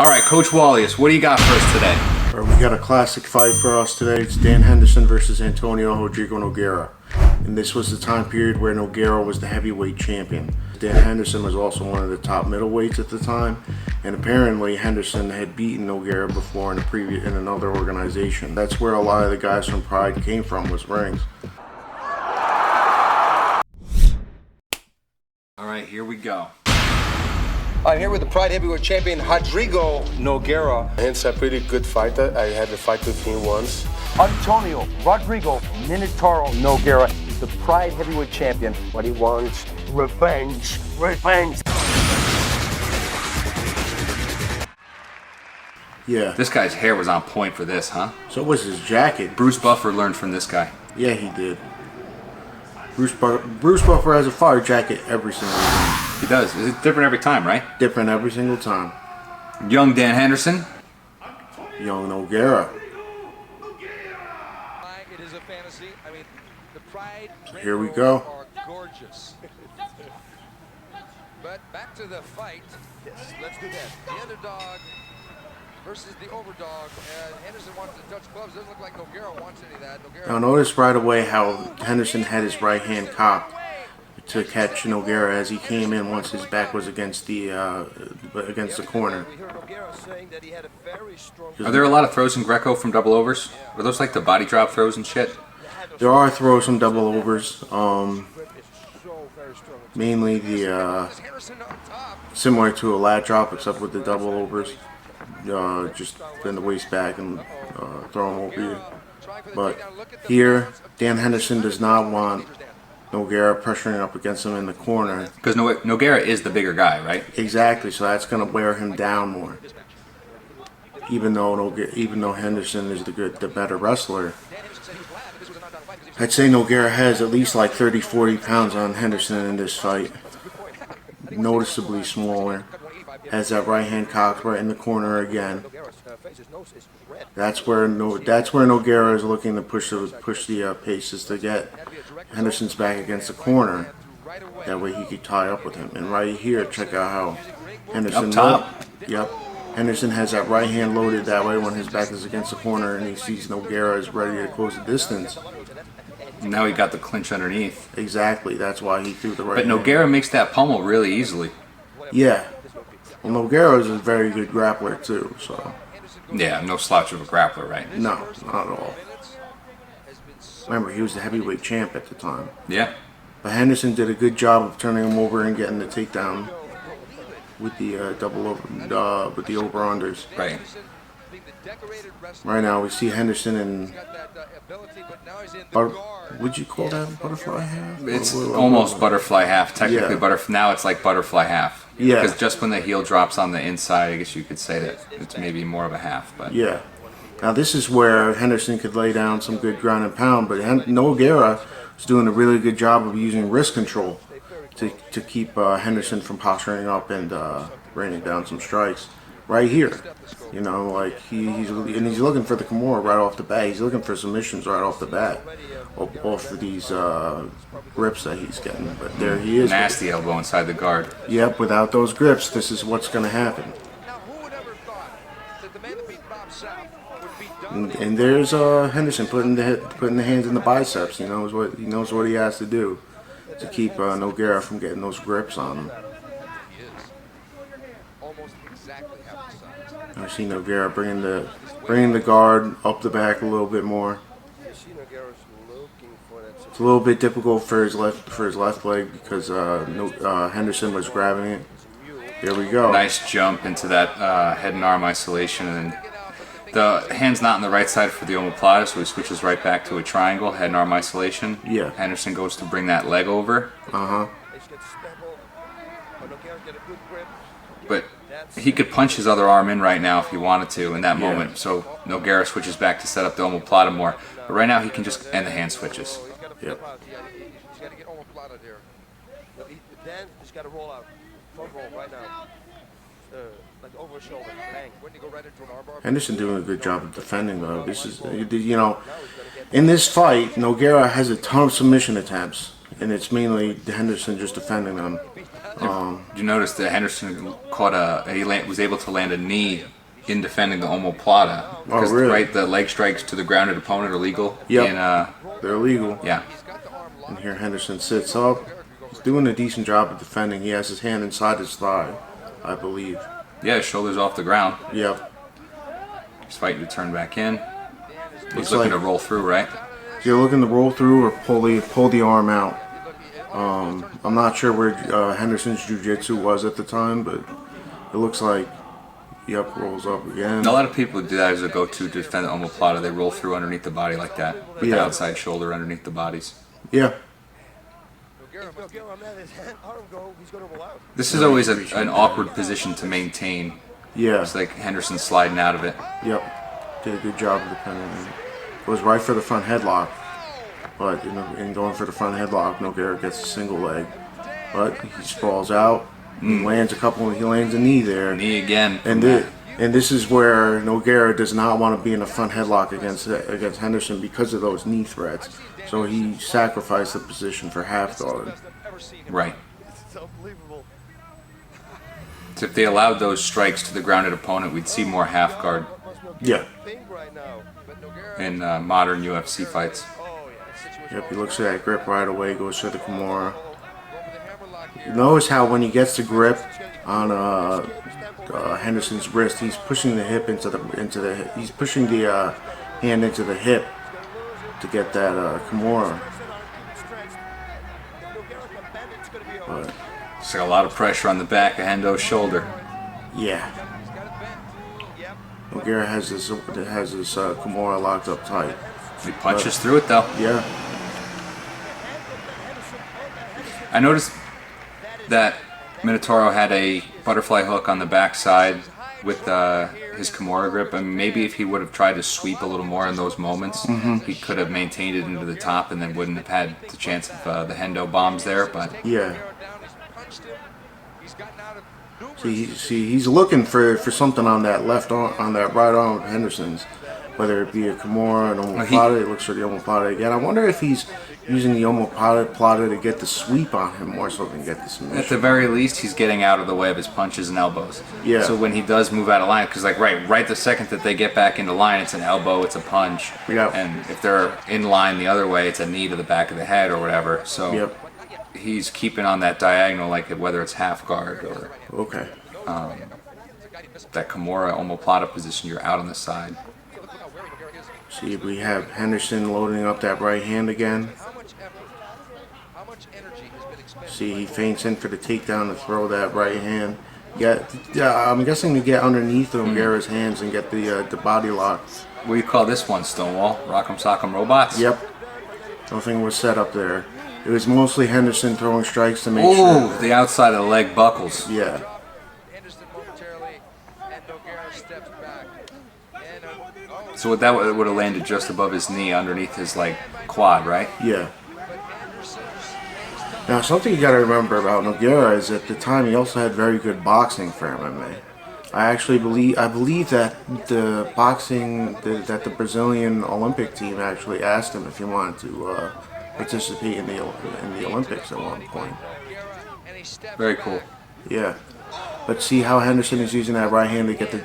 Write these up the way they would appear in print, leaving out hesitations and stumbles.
All right, Coach Wallace, what do you got for us today? All right, we got a classic fight for us today. It's Dan Henderson versus Rodrigo Nogueira. And this was the time period where Nogueira was the heavyweight champion. Dan Henderson was also one of the top middleweights at the time, and apparently Henderson had beaten Nogueira before in another organization. That's where a lot of the guys from Pride came from, was rings. All right, here we go. I'm here with the Pride Heavyweight Champion, Rodrigo Nogueira. He's a pretty good fighter. I had a fight with him once. Antonio Rodrigo Minotauro Nogueira, the Pride Heavyweight Champion. What he wants, revenge, revenge. Yeah. This guy's hair was on point for this, huh? So was his jacket. Bruce Buffer learned from this guy. Yeah, he did. Bruce Buffer has a fire jacket every single time. He does. Is it different every time, right? Different every single time. Young Dan Henderson. Young Nogueira. It is a fantasy. I mean, the Pride Here we go. are gorgeous. But back to the fight. Yes, let's do that. The underdog versus the overdog. And Henderson wants to touch gloves. Doesn't look like Nogueira wants any of that. Now notice right away how Henderson had his right hand cocked to catch Nogueira as he came in once his back was against the corner. Are there a lot of throws in Greco from double overs? Are those like the body drop throws and shit? There are throws from double overs. Mainly the similar to a lat drop, except with the double overs. Just bend the waist back and throw him over you. But here, Dan Henderson does not want Nogueira pressuring up against him in the corner. Because Nogueira is the bigger guy, right? Exactly, so that's going to wear him down more. Even though Henderson is the better wrestler, I'd say Nogueira has at least like 30-40 pounds on Henderson in this fight. Noticeably smaller. Has that right hand cocked right in the corner again. That's where Nogueira is looking to push the paces to get Henderson's back against the corner. That way he could tie up with him. And right here, check out how Henderson. Up top. Yep. Henderson has that right hand loaded that way when his back is against the corner, and he sees Nogueira is ready to close the distance. Now he got the clinch underneath. Exactly. That's why he threw the right. But hand. Nogueira makes that pummel really easily. Yeah. Well, Nogueira is a very good grappler too, so. Yeah, no slouch of a grappler, right? No, not at all. Remember, he was the heavyweight champ at the time. Yeah. But Henderson did a good job of turning him over and getting the takedown with the with the over-unders. Right. Right now, we see Henderson in. Would you call that butterfly half? It's almost butterfly half. Technically, Yeah. now it's like butterfly half. Yeah. Because just when the heel drops on the inside, I guess you could say that it's maybe more of a half. But Yeah. Now this is where Henderson could lay down some good ground and pound, but Nogueira is doing a really good job of using wrist control to keep Henderson from posturing up and raining down some strikes. Right here, you know, like he's looking for the Kimura right off the bat. He's looking for submissions right off the bat, off of these grips that he's getting. But there he is. nasty elbow inside the guard. Yep, without those grips, this is what's going to happen. And there's Henderson putting the hands in the biceps. He knows what he has to do to keep Nogueira from getting those grips on him. I see Nogueira bringing the guard up the back a little bit more. It's a little bit difficult for his left leg because Henderson was grabbing it. There we go. Nice jump into that head and arm isolation, and the hand's not on the right side for the omoplata, so he switches right back to a triangle, head and arm isolation. Yeah. Henderson goes to bring that leg over. But he could punch his other arm in right now if he wanted to in that moment. So Nogueira switches back to set up the omoplata more. But right now he can just end the hand switches. Yep. He's got to get omoplata there. Then he's got to roll out. Front roll right now. Like over his shoulder. Bang. When you go right into an armbar. Henderson doing a good job of defending though. This is, you know, in this fight, Nogueira has a ton of submission attempts. and it's mainly Henderson just defending them. You notice that Henderson was able to land a knee in defending the omoplata. Because, really? right, the leg strikes to the grounded opponent are legal. Yep. They're illegal. Yeah. And here Henderson sits up. He's doing a decent job of defending. He has his hand inside his thigh, I believe. Yeah, his shoulder's off the ground. Yep. He's fighting to turn back in. He's Looks looking like- to roll through, right? You're looking to roll through or pull the arm out. I'm not sure where Henderson's jiu-jitsu was at the time, but it looks like, yep, rolls up again. A lot of people do that as a go-to to defend the omoplata. They roll through underneath the body like that. With the Yeah. outside shoulder underneath the bodies. Yeah. This is always an awkward position to maintain. Yeah. It's like Henderson sliding out of it. Yep. Did a good job of defending him. Goes right for the front headlock. But in going for the front headlock, Nogueira gets a single leg. But he sprawls out. He lands a knee there. Knee again. And this is where Nogueira does not want to be in a front headlock against Henderson because of those knee threats. So he sacrificed the position for half guard. Right. So if they allowed those strikes to the grounded opponent, we'd see more half guard Yeah. in modern UFC fights. Yep, he looks at that grip right away, goes for the Kimura. You notice how when he gets the grip on Henderson's wrist, he's pushing the hip he's pushing the hand into the hip to get that Kimura. But It's like a lot of pressure on the back of Hendo's shoulder. yeah, Nogueira has his Kimura locked up tight. He punches through it though. Yeah. I noticed that Minotauro had a butterfly hook on the backside with his Kimura grip, and maybe if he would have tried to sweep a little more in those moments, he could have maintained it into the top and then wouldn't have had the chance of the Hendo bombs there. But Yeah. See, he's looking for something on that left arm, on that right arm of Henderson's, whether it be a Kimura, an omoplata. He looks for the omoplata again. I wonder if he's using the omoplata to get the sweep on him more so than get the submission. at the very least, he's getting out of the way of his punches and elbows. Yeah. So when he does move out of line, because like right the second that they get back into line, it's an elbow, it's a punch. Yep. And if they're in line the other way, it's a knee to the back of the head or whatever. So Yep. he's keeping on that diagonal, like whether it's half guard or Okay. that Kimura omoplata position, you're out on the side. See, we have Henderson loading up that right hand again. See, he feints in for the takedown to throw that right hand. I'm guessing to get underneath Nogueira's hands and get the body lock. What do you call this one, Stonewall? Rock'em Sock'em Robots? Yep. Nothing was set up there. It was mostly Henderson throwing strikes to make Ooh, sure. the outside of the leg buckles. Yeah. So that would have landed just above his knee, underneath his like quad, right? Yeah. Now, something you got to remember about Nogueira is at the time he also had very good boxing for MMA. I believe that the the Brazilian Olympic team actually asked him if he wanted to participate in the Olympics at one point. Very cool. Yeah. But see how Henderson is using that right hand to get the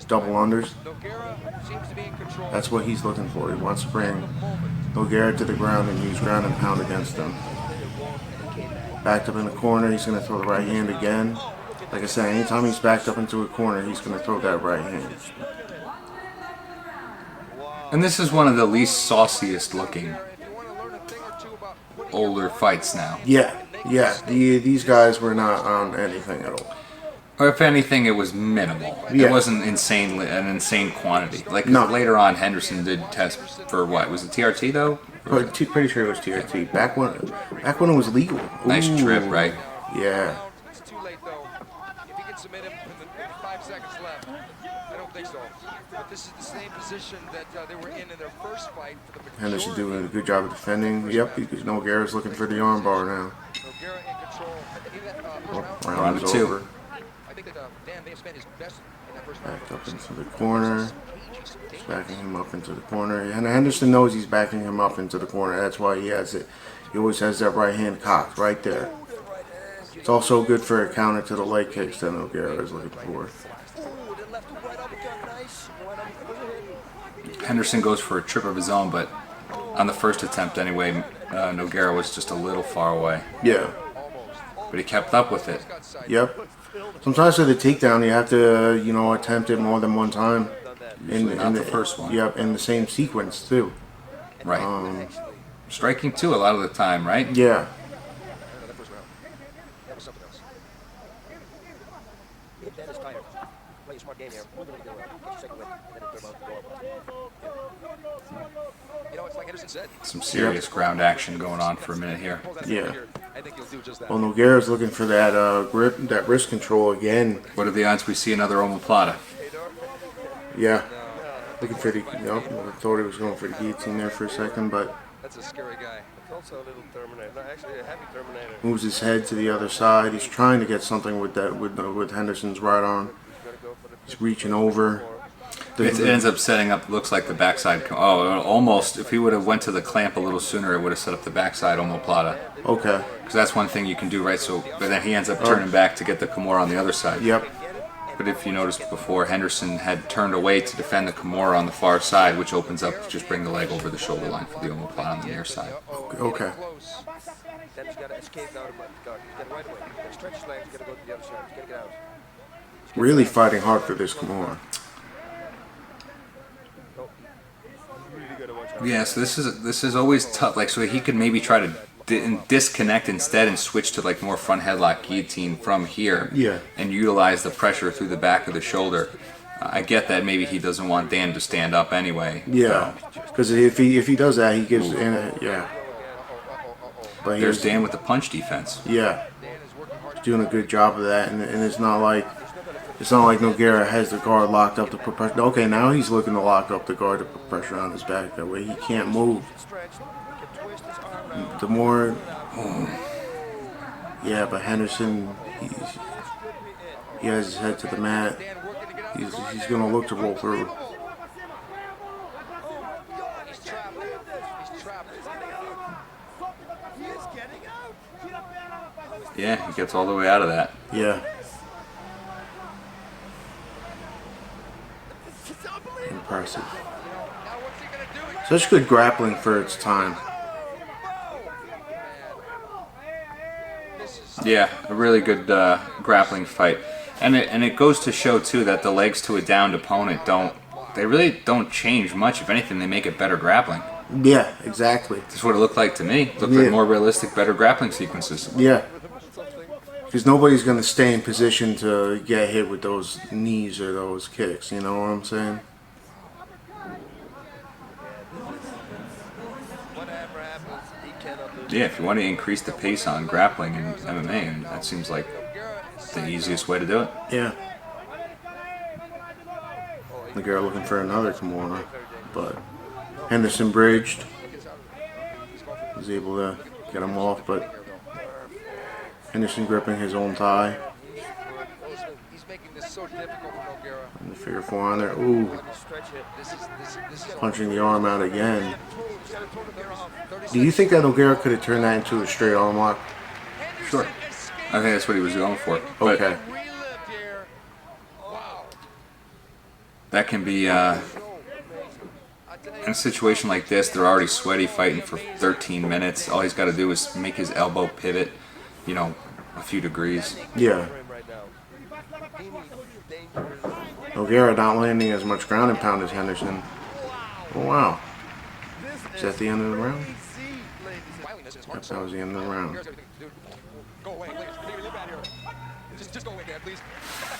double unders. That's what he's looking for. He wants to bring Nogueira to the ground and use ground and pound against him. Backed up in the corner, he's going to throw the right hand again. Like I said, anytime he's backed up into a corner, he's going to throw that right hand. And this is one of the least sauciest looking older fights now. Yeah. These guys were not on anything at all. Or if anything, it was minimal. Yeah. It wasn't an insane quantity. Like No. later on, Henderson did test for what? Was it TRT though? Pretty sure it was TRT. Back when it was legal. Nice Ooh. trip, right? Yeah. It's too late though. If he can submit him with 5 seconds left, I don't think so. But this is the same position that they were in their first fight for the Henderson majority. doing a good job of defending. Yep, because Nogueira's looking for the armbar now. Nogueira in control. Round is two. over. Backed up into the corner. He's backing him up into the corner. And Henderson knows he's backing him up into the corner. That's why he has it. He always has that right hand cocked right there. It's also good for a counter to the leg kicks that Nogueira is looking for. Henderson goes for a trip of his own, but on the first attempt anyway, Nogueira was just a little far away. Yeah. But he kept up with it. Yep. Sometimes with the takedown, you have to, you know, attempt it more than one time. Not the first one. Yep, in the same sequence too. Right. Striking too a lot of the time, right? Yeah. Some serious ground action going on for a minute here. Yeah. Well, Nogueira's looking for that grip, that wrist control again. What are the odds we see another omoplata? Yeah. Looking for the. Nope. I thought he was going for the guillotine there for a second, but. That's a scary guy. Also a little Terminator. No, actually a happy Terminator. Moves his head to the other side. He's trying to get something with that with Henderson's right arm. He's reaching over. It ends up setting up. Looks like the backside. Almost. If he would have went to the clamp a little sooner, it would have set up the backside omoplata. Okay. Because that's one thing you can do, right? So, but then he ends up turning back to get the Kimura on the other side. Yep. But if you noticed before, Henderson had turned away to defend the Kimura on the far side, which opens up to just bring the leg over the shoulder line for the omoplata on the near side. Okay. Then he's got to escape out of the guard. Get right away. Got to stretch his legs. Got to go to the other side. He's got to get out. Really fighting hard for this Kimura. Yeah, so this is always tough. Like, so he could maybe try to disconnect instead and switch to like more front headlock guillotine from here. Yeah. And utilize the pressure through the back of the shoulder. I get that maybe he doesn't want Dan to stand up anyway. Yeah. Because if he does that, he gives yeah. But there's Dan with the punch defense. Yeah. He's doing a good job of that, and it's not like Nogueira has the guard locked up to put pressure. Okay, now he's looking to lock up the guard to put pressure on his back. That way he can't move. The more, yeah, but Henderson, he has his head to the mat. He's gonna look to roll through. Yeah, he gets all the way out of that. Yeah. Impressive. Such good grappling for its time. Yeah, a really good grappling fight, and it goes to show too that the legs to a downed opponent really don't change much. If anything, they make it better grappling. Yeah, exactly. That's what it looked like to me. It looked like more realistic, better grappling sequences. Yeah. Because nobody's going to stay in position to get hit with those knees or those kicks, you know what I'm saying? Yeah, if you want to increase the pace on grappling in MMA, and that seems like the easiest way to do it. Yeah. The girl looking for another Kimura, but Henderson bridged. Was able to get him off, but Henderson gripping his own thigh. And the figure four on there. Ooh. Punching the arm out again. Do you think that Nogueira could have turned that into a straight arm lock? Sure. I think that's what he was going for. But okay. That can be, in a situation like this, they're already sweaty fighting for 13 minutes. All he's got to do is make his elbow pivot, you know, a few degrees. Yeah. Nogueira not landing as much ground and pound as Henderson. Oh, wow. Is that the end of the round? Yep, that was the end of the round.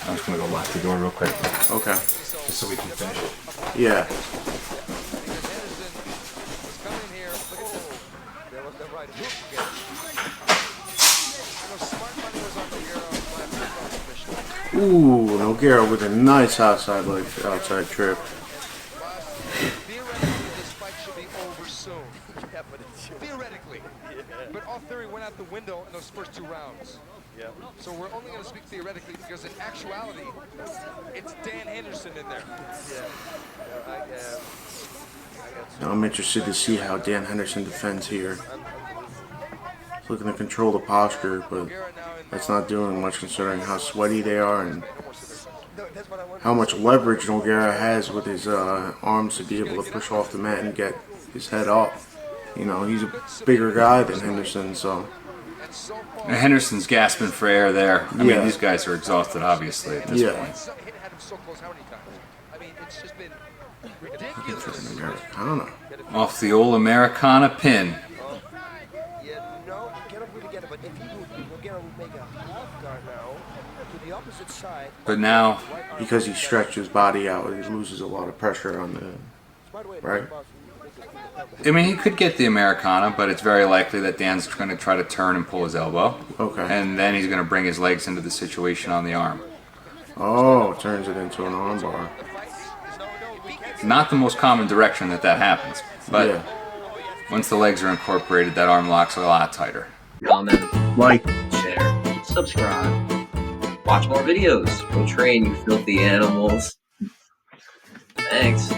I'm just going to go lock the door real quick. Okay. Just so we can finish it. Yeah. Ooh, Nogueira with a nice outside trip. Theoretically. But all theory went out the window in those first two rounds. Yeah. So we're only going to speak theoretically because in actuality, it's Dan Henderson in there. Yeah. Now I'm interested to see how Dan Henderson defends here. He's looking to control the posture, but that's not doing much considering how sweaty they are and how much leverage Nogueira has with his arms to be able to push off the mat and get his head up. You know, he's a bigger guy than Henderson, so. And Henderson's gasping for air there. I mean, these guys are exhausted, obviously, at this point. Looking for an Americana. Off the old Americana pin. But now, because he stretched his body out, he loses a lot of pressure on the, right? I mean, he could get the Americana, but it's very likely that Dan's going to try to turn and pull his elbow. Okay. And then he's going to bring his legs into the situation on the arm. Oh, turns it into an armbar. Not the most common direction that happens, but once the legs are incorporated, that arm lock's a lot tighter. Comment, Like, share, subscribe. Watch more videos. Go train, you filthy animals. Thanks.